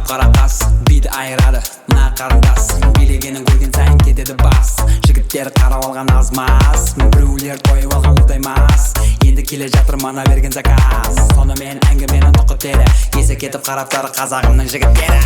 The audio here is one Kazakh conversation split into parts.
Qara qas biді айырады мына қарындас билегенін көрген сайын кетеді бас жігіттер қарап алған аз-маз мен біреулер тойып алған ұлтаймас енді келе жатыр мана берген заказ сонымен әңгіменің тұқы тері есі кетіп қарап тұр қазағымның жігіттері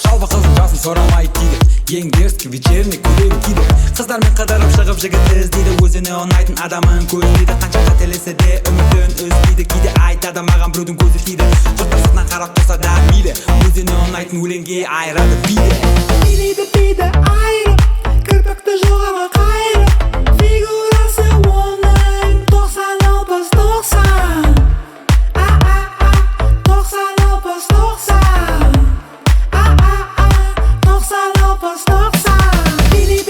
жалпы қыздың жасын сұрамай тиді ең дерзкий вечерний көйлегін киді қыздармен қыдырып шығып жігіт іздейді өзіне ұнайтын адамын көздейді қанша қателессе де үмітін үзбейді кейде айтады маған біреудің көзі тиді жұрттар сыртынан қарап тұрса да мейлі өзіне ұнайтын өлеңге айырады биді айырып кірпікті жоғарғы қайырып фигурасы оңай 90-60-90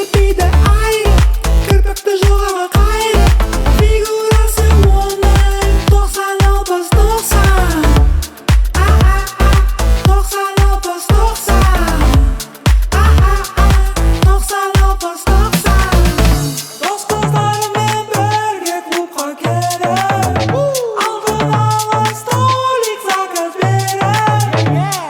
Биді айырып кірпікті жоғарғы қайырып фигурасы оңай 90-60-90 Дос қыздарымен бірге клубқа келіп алдын ала столик заказ беріп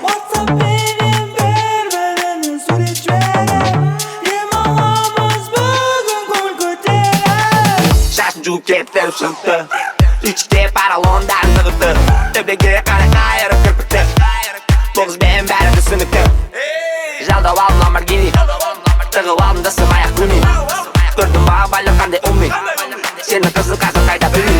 WhatsApp-пенен бір-біріне сурет жіберіп демаламыз бүгін көңіл көтеріп Шашын жуып кетіп шықты Үйчікте паралондарын тығыпты Төбеге қарай қайырып кірпікті Тоғызбен бәрі түсінікті Жалдап алдым Lamborghini Тығып алдым да сым аяқ күні Көрдім баға байлық қандай умми Сенің қызыл қазір қайда білмей